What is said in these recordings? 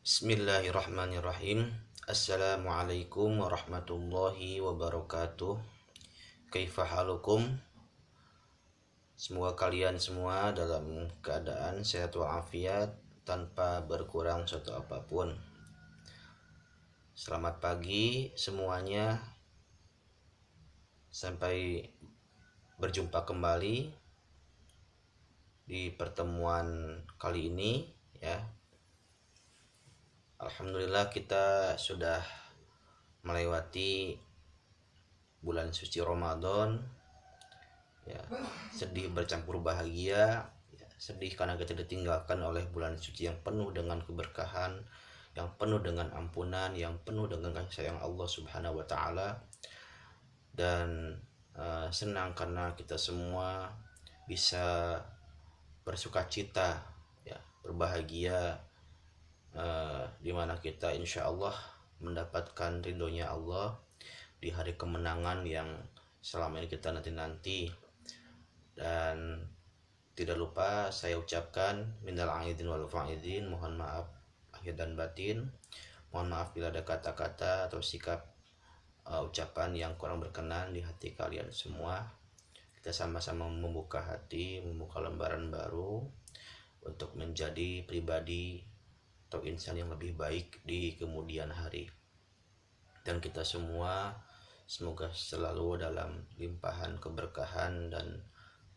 Bismillahirrahmanirrahim. Assalamualaikum warahmatullahi wabarakatuh. Kaifa halukum? Semoga kalian semua dalam keadaan sehat walafiat tanpa berkurang suatu apapun. Selamat pagi semuanya. Sampai berjumpa kembali di pertemuan kali ini ya. Alhamdulillah kita sudah melewati bulan suci Ramadan ya, sedih bercampur bahagia ya, sedih karena kita ditinggalkan oleh bulan suci yang penuh dengan keberkahan, yang penuh dengan ampunan, yang penuh dengan kasih sayang Allah Subhanahu wa taala. Dan senang karena kita semua bisa bersukacita ya, berbahagia, di mana kita insya Allah mendapatkan ridhonya Allah di hari kemenangan yang selama ini kita nanti-nanti. Dan tidak lupa saya ucapkan minal aidin wal faizin, mohon maaf lahir dan batin, mohon maaf bila ada kata-kata atau sikap ucapan yang kurang berkenan di hati kalian semua. Kita sama-sama membuka hati, membuka lembaran baru untuk menjadi pribadi atau insan yang lebih baik di kemudian hari. Dan kita semua semoga selalu dalam limpahan keberkahan dan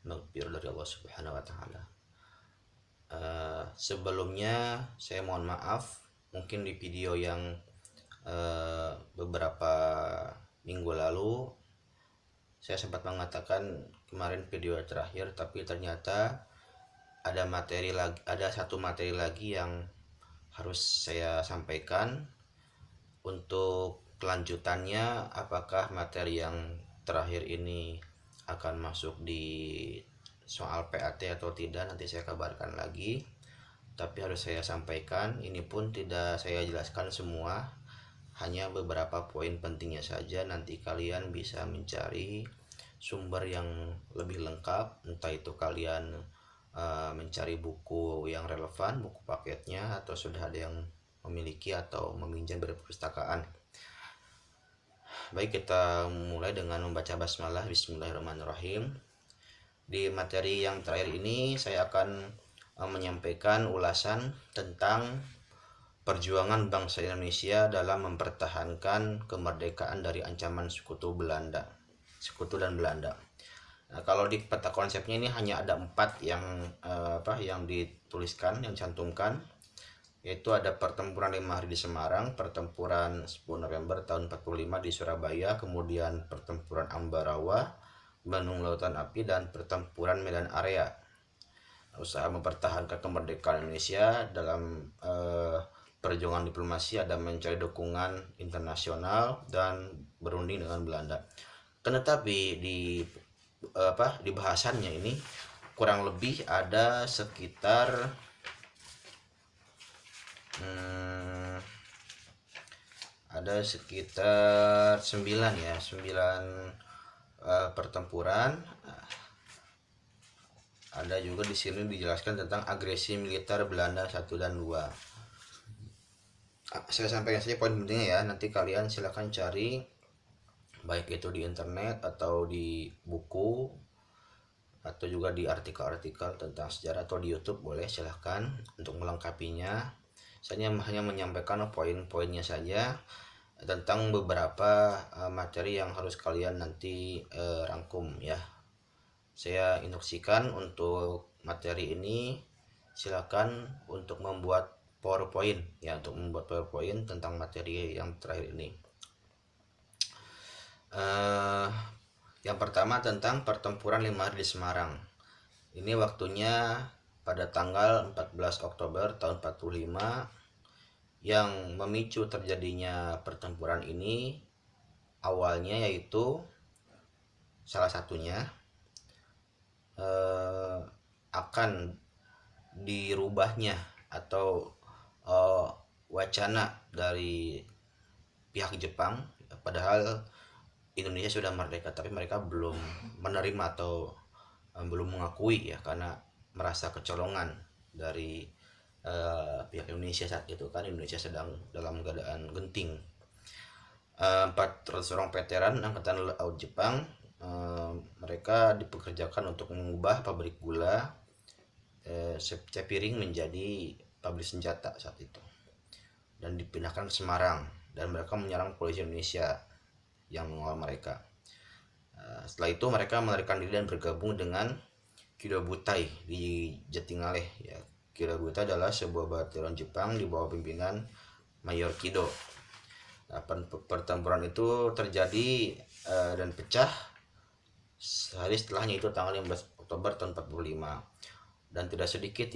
maghfirah dari Allah Subhanahu wa taala. Sebelumnya saya mohon maaf, mungkin di video yang beberapa minggu lalu saya sempat mengatakan kemarin video terakhir, tapi ternyata ada satu materi lagi yang harus saya sampaikan. Untuk kelanjutannya, apakah materi yang terakhir ini akan masuk di soal PAT atau tidak, nanti saya kabarkan lagi. Tapi harus saya sampaikan, ini pun tidak saya jelaskan semua, hanya beberapa poin pentingnya saja. Nanti kalian bisa mencari sumber yang lebih lengkap, entah itu kalian mencari buku yang relevan, buku paketnya, atau sudah ada yang memiliki atau meminjam dari perpustakaan. Baik, kita mulai dengan membaca basmalah. Bismillahirrahmanirrahim. Di materi yang terakhir ini saya akan menyampaikan ulasan tentang perjuangan bangsa Indonesia dalam mempertahankan kemerdekaan dari ancaman sekutu dan Belanda. Nah, kalau di peta konsepnya ini hanya ada 4 yang dituliskan, yang dicantumkan, yaitu ada pertempuran 5 hari di Semarang, pertempuran 10 November tahun 45 di Surabaya, kemudian pertempuran Ambarawa, Bandung Lautan Api, dan pertempuran Medan Area. Usaha mempertahankan kemerdekaan Indonesia dalam perjuangan diplomasi ada mencari dukungan internasional dan berunding dengan Belanda. Tetapi di bahasannya ini kurang lebih ada sekitar 9 pertempuran. Ada juga di sini dijelaskan tentang agresi militer Belanda 1 dan 2. Saya sampaikan saja poin pentingnya ya, nanti kalian silakan cari baik itu di internet atau di buku atau juga di artikel-artikel tentang sejarah atau di YouTube, boleh silahkan untuk melengkapinya. Saya hanya menyampaikan poin-poinnya saja tentang beberapa materi yang harus kalian nanti rangkum ya. Saya instruksikan untuk materi ini silakan untuk membuat PowerPoint ya, untuk membuat PowerPoint tentang materi yang terakhir ini. Yang pertama tentang pertempuran 5 hari di Semarang. Ini waktunya pada tanggal 14 Oktober tahun 45. Yang memicu terjadinya pertempuran ini awalnya yaitu salah satunya akan dirubahnya atau wacana dari pihak Jepang, padahal Indonesia sudah merdeka tapi mereka belum menerima atau belum mengakui ya, karena merasa kecolongan dari pihak Indonesia saat itu, kan Indonesia sedang dalam keadaan genting. 400 orang veteran Angkatan Laut Jepang, mereka dipekerjakan untuk mengubah pabrik gula Cepiring menjadi pabrik senjata saat itu, dan dipindahkan ke Semarang, dan mereka menyerang polisi Indonesia yang mengawal mereka. Setelah itu mereka melarikan diri dan bergabung dengan Kidobutai di Jatingaleh. Ya, Kidobutai adalah sebuah batalion Jepang di bawah pimpinan Mayor Kido. Pertempuran itu terjadi dan pecah sehari setelahnya, itu tanggal 15 Oktober tahun 45, dan tidak sedikit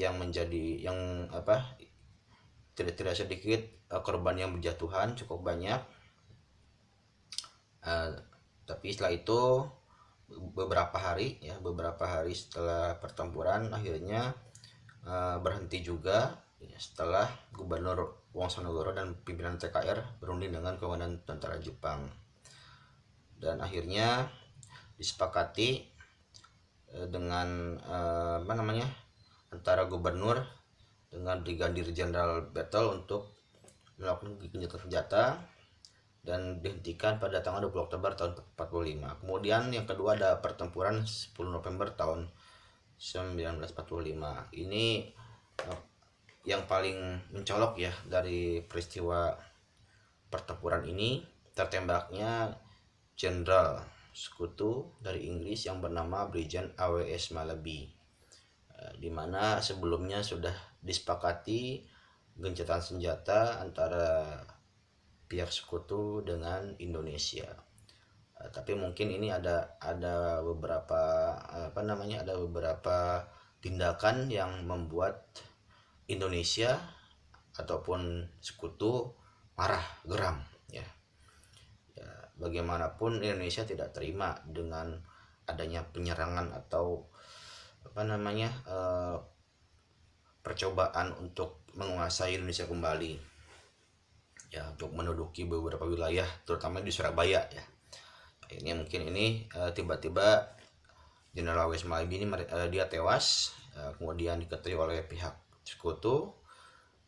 tidak sedikit korban yang berjatuhan, cukup banyak. Tapi setelah itu beberapa hari setelah pertempuran akhirnya berhenti juga, setelah Gubernur Wongsonegoro dan pimpinan TKR berunding dengan komandan tentara Jepang, dan akhirnya disepakati dengan antara gubernur dengan Brigadir Jenderal Battle untuk melakukan gencatan senjata dan dihentikan pada tanggal 20 Oktober tahun 45. Kemudian yang kedua ada pertempuran 10 November tahun 1945. Ini yang paling mencolok ya dari peristiwa pertempuran ini, tertembaknya Jenderal Sekutu dari Inggris yang bernama Brigjen AWS Malaby, di mana sebelumnya sudah disepakati gencatan senjata antara pihak Sekutu dengan Indonesia. Tapi mungkin ini ada beberapa tindakan yang membuat Indonesia ataupun Sekutu marah, geram ya. Bagaimanapun Indonesia tidak terima dengan adanya penyerangan atau percobaan untuk menguasai Indonesia kembali ya, untuk menduduki beberapa wilayah terutama di Surabaya ya. Akhirnya mungkin ini tiba-tiba Jenderal AWS Malaby ini dia tewas, kemudian diketahui oleh pihak Sekutu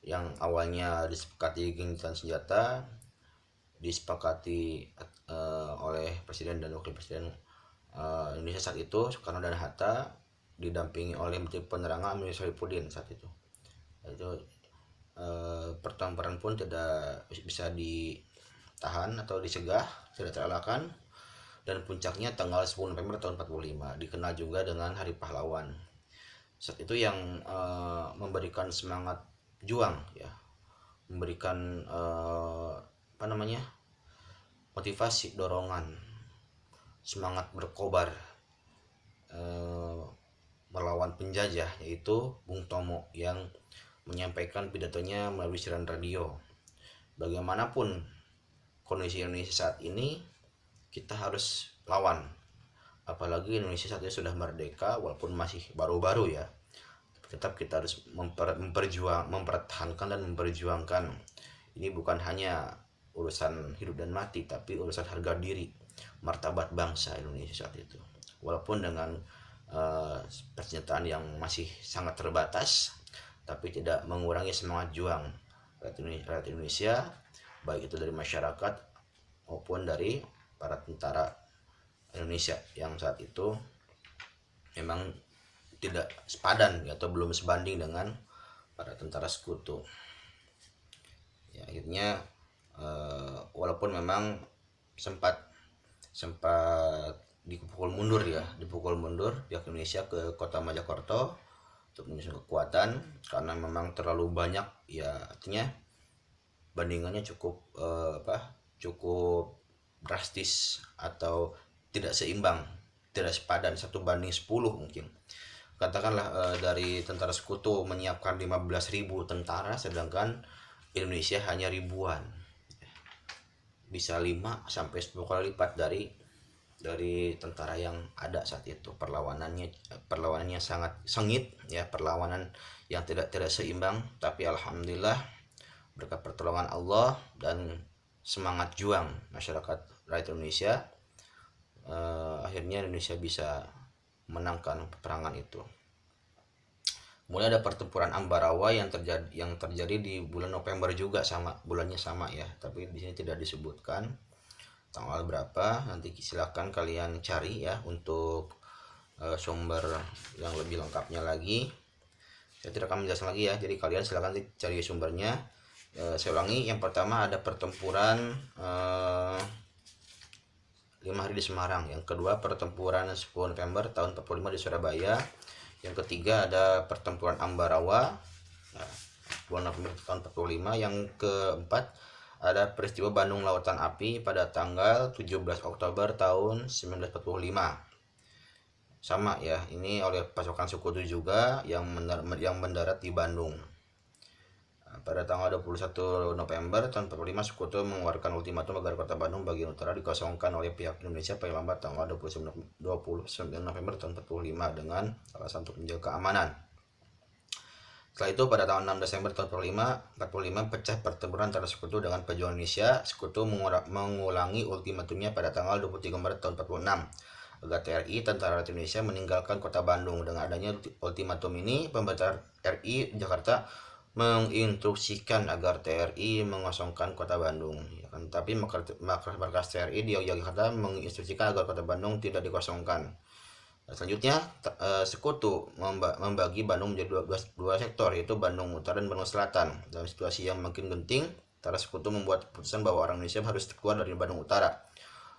yang awalnya disepakati gencatan senjata, disepakati oleh Presiden dan Wakil Presiden Indonesia saat itu Soekarno dan Hatta, didampingi oleh Menteri Penerangan Amir Syarifuddin saat itu. Pertempuran pun tidak bisa ditahan atau dicegah, tidak terelakkan, dan puncaknya tanggal 10 November tahun 45 dikenal juga dengan Hari Pahlawan. Saat itu yang memberikan semangat juang ya, memberikan motivasi, dorongan, semangat berkobar melawan penjajah, yaitu Bung Tomo yang menyampaikan pidatonya melalui siaran radio. Bagaimanapun kondisi Indonesia saat ini, kita harus lawan. Apalagi Indonesia saat ini sudah merdeka, walaupun masih baru-baru ya, tetap kita harus mempertahankan dan memperjuangkan. Ini bukan hanya urusan hidup dan mati, tapi urusan harga diri, martabat bangsa Indonesia saat itu. Walaupun dengan persenjataan yang masih sangat terbatas, tapi tidak mengurangi semangat juang rakyat Indonesia, baik itu dari masyarakat maupun dari para tentara Indonesia yang saat itu memang tidak sepadan atau belum sebanding dengan para tentara Sekutu. Ya, akhirnya walaupun memang sempat dipukul mundur pihak Indonesia ke kota Mojokerto untuk menyusun kekuatan, karena memang terlalu banyak ya, artinya bandingannya cukup drastis atau tidak seimbang, tidak sepadan, 1:10 mungkin. Katakanlah dari tentara Sekutu menyiapkan 15.000 tentara, sedangkan Indonesia hanya ribuan. Bisa 5 sampai 10 kali lipat dari tentara yang ada saat itu. Perlawanannya sangat sengit ya, perlawanan yang tidak seimbang, tapi alhamdulillah berkat pertolongan Allah dan semangat juang masyarakat rakyat Indonesia, akhirnya Indonesia bisa menangkan peperangan itu. Kemudian ada pertempuran Ambarawa yang terjadi di bulan November juga, sama bulannya sama ya, tapi di sini tidak disebutkan tanggal berapa. Nanti silakan kalian cari ya untuk sumber yang lebih lengkapnya lagi. Saya tidak akan menjelaskan lagi ya, jadi kalian silakan cari sumbernya. Saya ulangi, yang pertama ada pertempuran 5 hari di Semarang. Yang kedua pertempuran 10 November tahun 45 di Surabaya. Yang ketiga ada pertempuran Ambarawa, nah, bulan November tahun 45. Yang keempat ada peristiwa Bandung Lautan Api pada tanggal 17 Oktober tahun 1945. Sama ya, ini oleh pasukan Sekutu juga yang mendarat di Bandung. Pada tanggal 21 November tahun 45, Sekutu mengeluarkan ultimatum agar kota Bandung bagian utara dikosongkan oleh pihak Indonesia paling lambat tanggal 29 November tahun 45 dengan alasan untuk menjaga keamanan. Setelah itu pada tanggal 6 Desember tahun 45 pecah pertempuran antara Sekutu dengan pejuang Indonesia. Sekutu mengulangi ultimatumnya pada tanggal 23 Maret tahun 46 agar TRI Tentara Rakyat Indonesia meninggalkan kota Bandung. Dengan adanya ultimatum ini, pemerintah RI Jakarta menginstruksikan agar TRI mengosongkan kota Bandung. Ya kan? Tapi markas TRI di Yogyakarta menginstruksikan agar kota Bandung tidak dikosongkan. Selanjutnya Sekutu membagi Bandung menjadi dua sektor, yaitu Bandung Utara dan Bandung Selatan. Dalam situasi yang makin genting, Tentara Sekutu membuat keputusan bahwa orang Indonesia harus keluar dari Bandung Utara.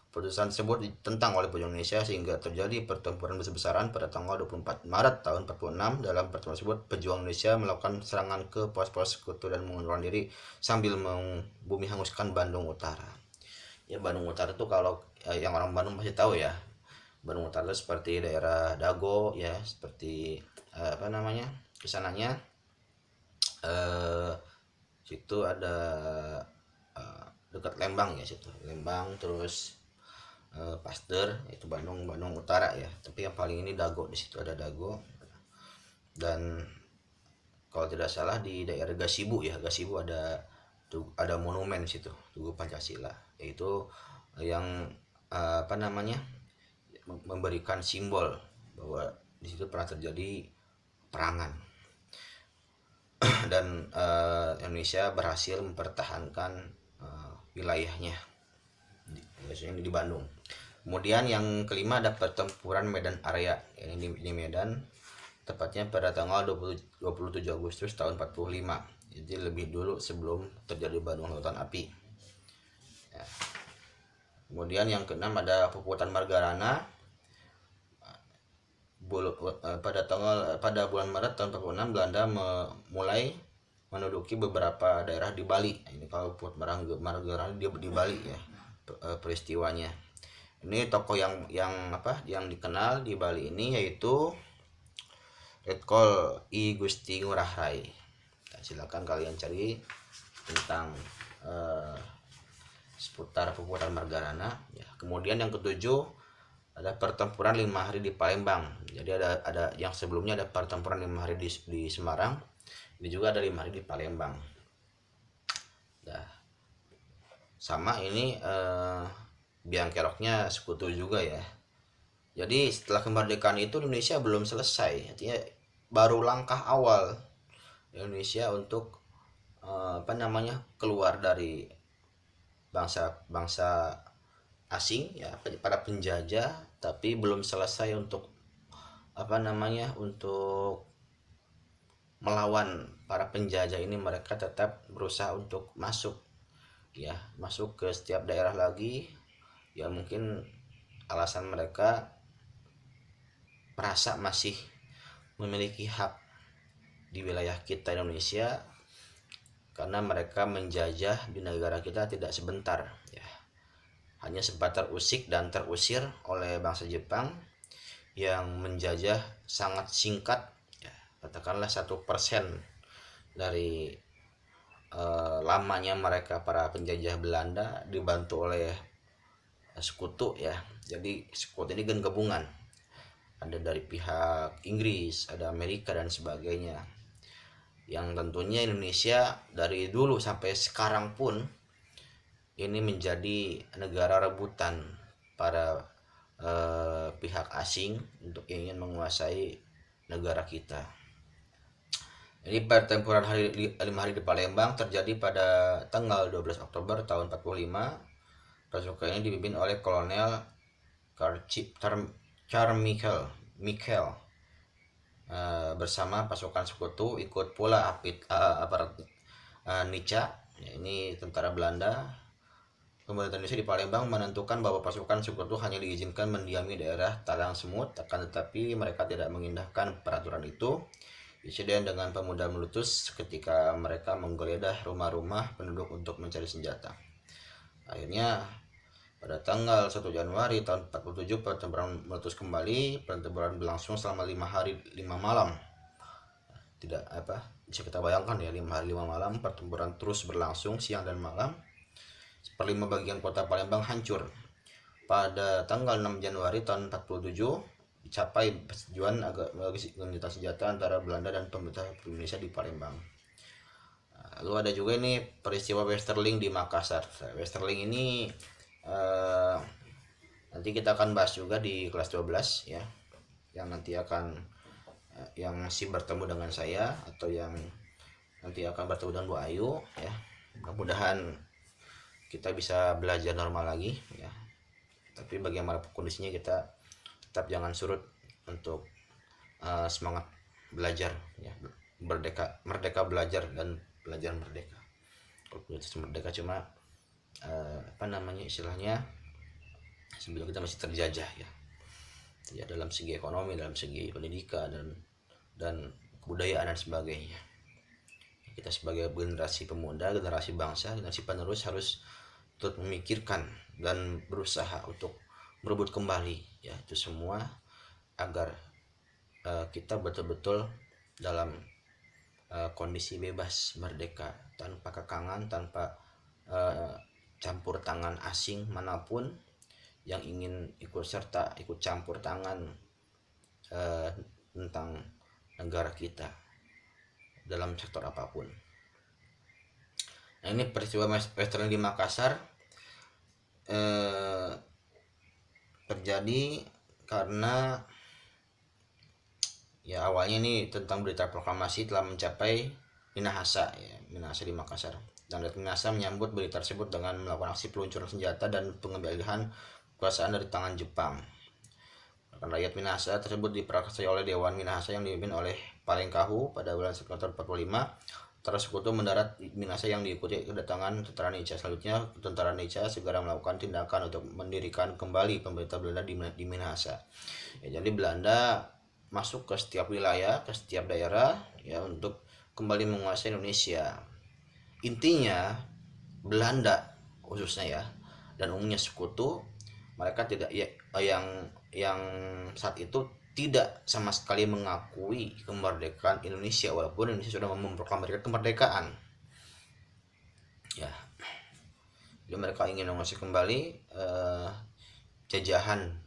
Keputusan tersebut ditentang oleh pejuang Indonesia sehingga terjadi pertempuran besar-besaran pada tanggal 24 Maret tahun 46. Dalam pertempuran tersebut, pejuang Indonesia melakukan serangan ke pos-pos Sekutu dan mengundurkan diri sambil membumi hanguskan Bandung Utara. Ya, Bandung Utara itu kalau yang orang Bandung pasti tahu ya. Bandung Utara itu seperti daerah Dago ya, seperti kesananya situ ada dekat Lembang ya, situ Lembang, terus Pasteur itu Bandung Utara ya, tapi yang paling ini Dago, di situ ada Dago. Dan kalau tidak salah di daerah Gasibu ya, Gasibu ada monumen situ Tugu Pancasila, yaitu yang memberikan simbol bahwa di situ pernah terjadi perangan dan Indonesia berhasil mempertahankan wilayahnya di Bandung. Kemudian yang kelima ada pertempuran Medan Area. Ini di Medan, tepatnya pada tanggal 27 Agustus tahun 45. Jadi lebih dulu sebelum terjadi Bandung Lautan Api. Ya. Kemudian yang keenam ada Peputan Margarana. Pada bulan Maret tahun 46 Belanda mulai menduduki beberapa daerah di Bali. Ini kalau Peputan Margarana dia di Bali ya peristiwanya. Ini tokoh yang dikenal di Bali ini yaitu Letkol I Gusti Ngurah Rai. Nah, silakan kalian cari tentang seputar Peputan Margarana ya. Kemudian yang ketujuh ada pertempuran 5 hari di Palembang. Jadi ada yang sebelumnya ada pertempuran 5 hari di Semarang. Ini juga ada 5 hari di Palembang. Nah, sama ini biang keroknya Sekutu juga ya. Jadi setelah kemerdekaan itu Indonesia belum selesai, artinya baru langkah awal Indonesia untuk keluar dari bangsa asing ya, para penjajah, tapi belum selesai untuk untuk melawan para penjajah ini. Mereka tetap berusaha untuk masuk ke setiap daerah lagi ya. Mungkin alasan mereka merasa masih memiliki hak di wilayah kita Indonesia karena mereka menjajah di negara kita tidak sebentar ya, hanya sempat terusik dan terusir oleh bangsa Jepang yang menjajah sangat singkat ya, katakanlah 1% dari lamanya mereka para penjajah Belanda dibantu oleh Sekutu ya. Jadi Sekutu ini kan gabungan, ada dari pihak Inggris, ada Amerika dan sebagainya, yang tentunya Indonesia dari dulu sampai sekarang pun ini menjadi negara rebutan para pihak asing untuk ingin menguasai negara kita. Jadi pertempuran 5 hari di Palembang terjadi pada tanggal 12 Oktober tahun 45. Pasukan ini dipimpin oleh Kolonel Carmichael bersama pasukan sekutu. Ikut pula aparat Nica, ya, ini tentara Belanda. Pemerintah Indonesia di Palembang menentukan bahwa pasukan sekutu hanya diizinkan mendiami daerah Talang Semut, akan tetapi mereka tidak mengindahkan peraturan itu. Insiden dengan pemuda meletus ketika mereka menggeledah rumah-rumah penduduk untuk mencari senjata. Akhirnya pada tanggal 1 Januari tahun 47 pertempuran meletus kembali. Pertempuran berlangsung selama 5 hari 5 malam. Tidak bisa kita bayangkan ya, 5 hari 5 malam pertempuran terus berlangsung siang dan malam. Seperlima bagian kota Palembang hancur. Pada tanggal 6 Januari tahun 47 dicapai persetujuan gencatan senjata antara Belanda dan pemerintah Indonesia di Palembang. Lalu ada juga ini peristiwa Westerling di Makassar. Westerling ini nanti kita akan bahas juga di kelas 12 ya, yang nanti akan yang masih bertemu dengan saya atau yang nanti akan bertemu dengan Bu Ayu ya. Mudah-mudahan kita bisa belajar normal lagi ya. Tapi bagaimana kondisinya kita tetap jangan surut untuk semangat belajar ya. Merdeka belajar dan belajar merdeka. Merdeka cuma istilahnya sebelum kita masih terjajah ya dalam segi ekonomi, dalam segi pendidikan dan kebudayaan dan sebagainya. Kita sebagai generasi pemuda, generasi bangsa, generasi penerus harus terus memikirkan dan berusaha untuk merebut kembali ya itu semua agar kita betul-betul dalam kondisi bebas merdeka, tanpa kekangan, tanpa campur tangan asing manapun yang ingin ikut campur tangan tentang negara kita dalam sektor apapun. Nah, ini peristiwa Westerling di Makassar terjadi karena ya awalnya ini tentang berita proklamasi telah mencapai Minahasa di Makassar, dan Minahasa menyambut berita tersebut dengan melakukan aksi peluncuran senjata dan pengambilan kekuasaan dari tangan Jepang. Rakyat Minahasa tersebut diprakarsai oleh Dewan Minahasa yang dipimpin oleh Palengkahu pada bulan September 45. Tentara sekutu mendarat di Minahasa yang diikuti kedatangan tentara Nica. Selanjutnya, tentara Nica segera melakukan tindakan untuk mendirikan kembali pemerintah Belanda di Minahasa. Ya, jadi Belanda masuk ke setiap wilayah, ke setiap daerah ya untuk kembali menguasai Indonesia. Intinya Belanda khususnya ya dan umumnya sekutu, mereka tidak yang saat itu tidak sama sekali mengakui kemerdekaan Indonesia walaupun Indonesia sudah memproklamasikan kemerdekaan. Ya, jadi mereka ingin menguasai kembali jajahan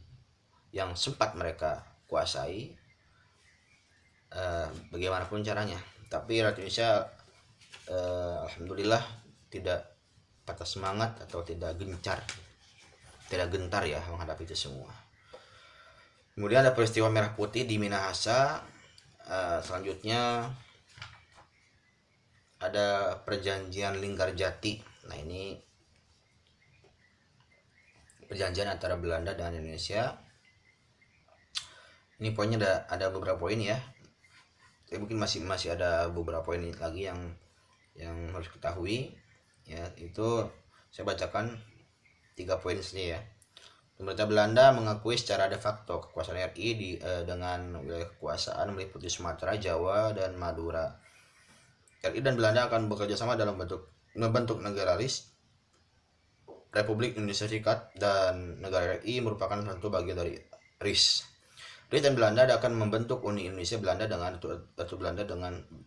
yang sempat mereka kuasai bagaimanapun caranya. Tapi rakyat Indonesia alhamdulillah tidak patah semangat atau tidak gentar ya menghadapi itu semua. Kemudian ada peristiwa Merah Putih di Minahasa. Selanjutnya ada perjanjian Linggarjati. Nah, ini perjanjian antara Belanda dan Indonesia. Ini poinnya ada beberapa poin ya. Tapi mungkin masih ada beberapa poin lagi yang harus ketahui ya. Itu saya bacakan 3 poin saja ya. Pemerintah Belanda mengakui secara de facto kekuasaan RI dengan wilayah kekuasaan meliputi Sumatera, Jawa, dan Madura. RI dan Belanda akan bekerja sama dalam membentuk negara Republik Indonesia Serikat, dan negara RI merupakan satu bagian dari RIS. RIS dan Belanda akan membentuk Uni Indonesia Belanda dengan Ratu Belanda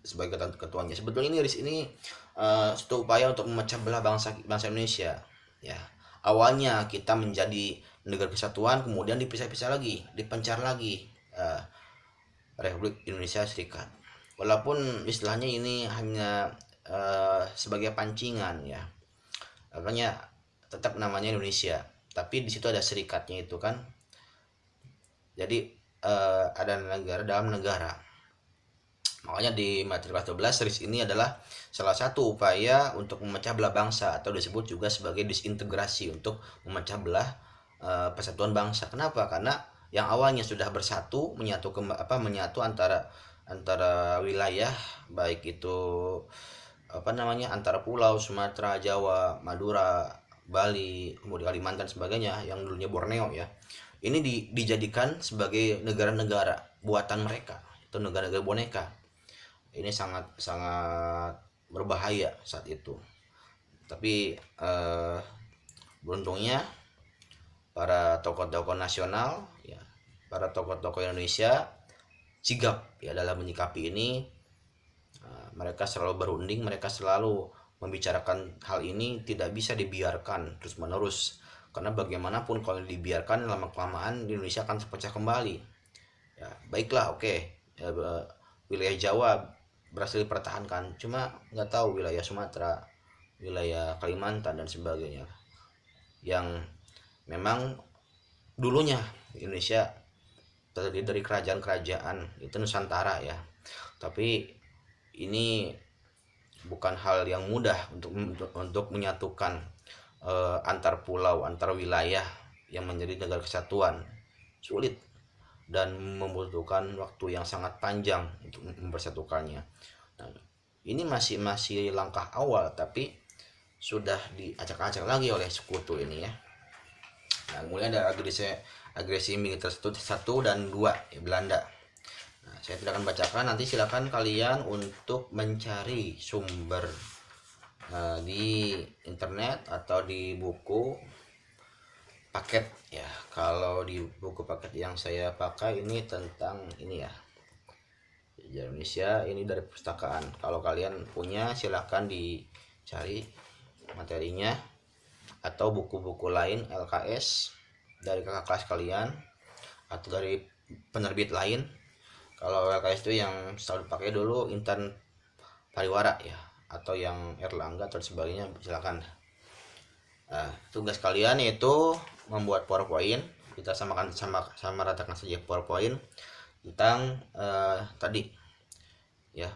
sebagai ketuanya. Sebetulnya ini RIS ini satu upaya untuk memecah belah bangsa Indonesia ya. Awalnya kita menjadi negara kesatuan, kemudian dipisah-pisah lagi, dipencar lagi Republik Indonesia Serikat. Walaupun istilahnya ini hanya sebagai pancingan ya, makanya tetap namanya Indonesia, tapi di situ ada serikatnya itu kan. Jadi ada negara dalam negara. Makanya di materi kelas 12 series ini adalah salah satu upaya untuk memecah belah bangsa, atau disebut juga sebagai disintegrasi, untuk memecah belah persatuan bangsa. Kenapa? Karena yang awalnya sudah bersatu, menyatu antara wilayah, baik itu antara pulau Sumatera, Jawa, Madura, Bali, kemudian Kalimantan sebagainya, yang dulunya Borneo ya. Ini dijadikan sebagai negara-negara buatan mereka, itu negara-negara boneka. Ini sangat sangat berbahaya saat itu. Tapi beruntungnya para tokoh-tokoh nasional ya, para tokoh-tokoh Indonesia sigap ya dalam menyikapi ini. Mereka selalu berunding, mereka selalu membicarakan hal ini, tidak bisa dibiarkan terus menerus, karena bagaimanapun kalau dibiarkan lama kelamaan Indonesia akan terpecah kembali ya. Baiklah, oke, ya, wilayah Jawa berhasil dipertahankan, cuma nggak tahu wilayah Sumatera, wilayah Kalimantan dan sebagainya, yang memang dulunya Indonesia terdiri dari kerajaan-kerajaan itu Nusantara ya. Tapi ini bukan hal yang mudah untuk menyatukan antar pulau, antar wilayah yang menjadi negara kesatuan. Sulit dan membutuhkan waktu yang sangat panjang untuk mempersatukannya. Nah, ini masih langkah awal, tapi sudah diacak-acak lagi oleh sekutu ini ya. Nah, kemudian ada agresi militer 1 dan 2 ya, Belanda. Nah, saya tidak akan bacakan, nanti silakan kalian untuk mencari sumber di internet atau di buku paket ya. Kalau di buku paket yang saya pakai ini tentang ini ya, sejarah Indonesia, ini dari perpustakaan. Kalau kalian punya silahkan dicari materinya, atau buku-buku lain LKS dari kakak kelas kalian atau dari penerbit lain. Kalau LKS itu yang selalu pakai dulu Intan Pariwara ya, atau yang Erlangga atau sebagainya, silakan. Nah, tugas kalian yaitu membuat PowerPoint. Kita sama ratakan saja PowerPoint tentang tadi ya,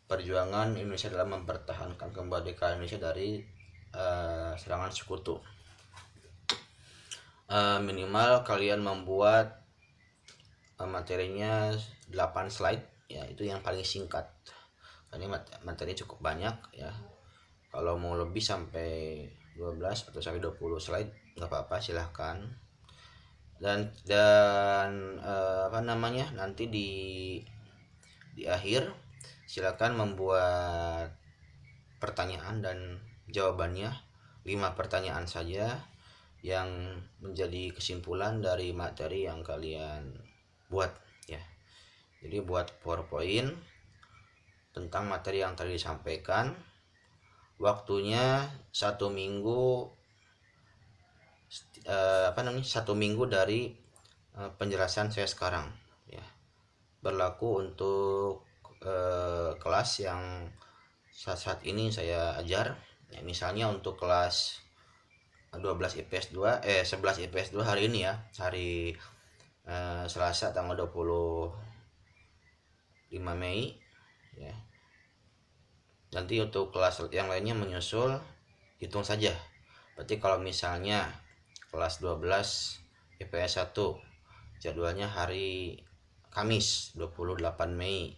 perjuangan Indonesia dalam mempertahankan kemerdekaan Indonesia dari serangan sekutu. Minimal kalian membuat materinya 8 slide ya, itu yang paling singkat. Ini materinya cukup banyak ya. Kalau mau lebih sampai 12 atau sampai 20 slide nggak apa-apa, silahkan. Dan nanti di akhir silahkan membuat pertanyaan dan jawabannya, 5 pertanyaan saja yang menjadi kesimpulan dari materi yang kalian buat ya. Jadi buat PowerPoint tentang materi yang tadi disampaikan. Waktunya 1 minggu, 1 minggu dari penjelasan saya sekarang ya. Berlaku untuk kelas yang saat ini saya ajar ya. Misalnya untuk kelas 12 IPS 2 11 IPS 2 hari ini ya, hari Selasa tanggal 25 Mei ya. Nanti untuk kelas yang lainnya menyusul, hitung saja. Berarti kalau misalnya kelas 12 IPS 1 jadwalnya hari Kamis 28 Mei,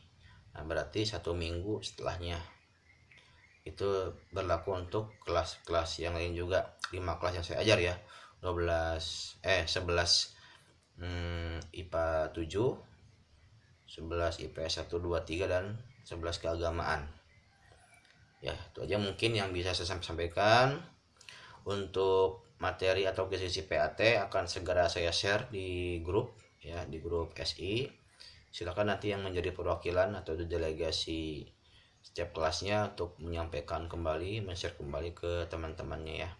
nah berarti 1 minggu setelahnya. Itu berlaku untuk kelas-kelas yang lain juga, 5 kelas yang saya ajar ya, 11 IPA 7, 11 IPS 1, 2, 3, dan 11 keagamaan ya. Itu aja mungkin yang bisa saya sampaikan. Untuk materi atau sesi PAT akan segera saya share di grup ya, di grup SI. Silakan nanti yang menjadi perwakilan atau delegasi setiap kelasnya untuk menyampaikan kembali, men-share kembali ke teman-temannya ya.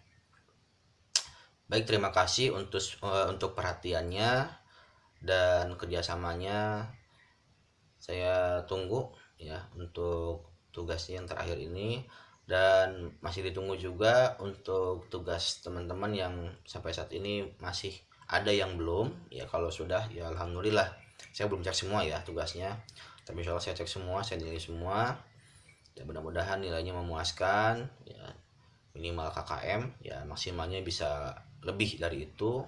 Baik, terima kasih untuk perhatiannya dan kerjasamanya. Saya tunggu ya untuk tugasnya yang terakhir ini, dan masih ditunggu juga untuk tugas teman-teman yang sampai saat ini masih ada yang belum ya. Kalau sudah ya alhamdulillah, saya belum cek semua ya tugasnya, Tapi insya Allah saya cek semua, saya nilai semua, dan mudah-mudahan nilainya memuaskan ya, minimal KKM ya, maksimalnya bisa lebih dari itu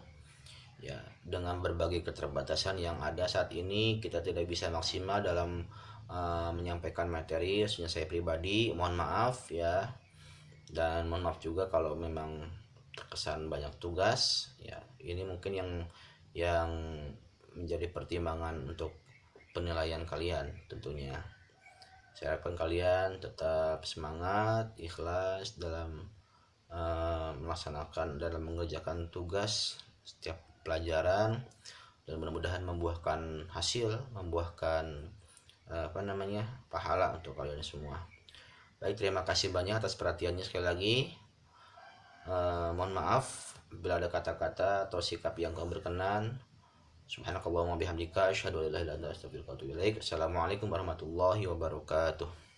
ya. Dengan berbagai keterbatasan yang ada saat ini, kita tidak bisa maksimal dalam menyampaikan materi. Khususnya saya pribadi mohon maaf ya, dan mohon maaf juga kalau memang terkesan banyak tugas ya. Ini mungkin yang menjadi pertimbangan untuk penilaian kalian tentunya. Saya harapkan kalian tetap semangat, ikhlas dalam melaksanakan, dalam mengerjakan tugas setiap pelajaran, dan mudah-mudahan membuahkan hasil, membuahkan pahala untuk kalian semua. Baik, terima kasih banyak atas perhatiannya sekali lagi. Mohon maaf bila ada kata-kata atau sikap yang kurang berkenan. Subhanakallahumma bihamdika asyhadu an la ilaha illa anta astaghfiruka wa atubu ilaik. Assalamualaikum warahmatullahi wabarakatuh.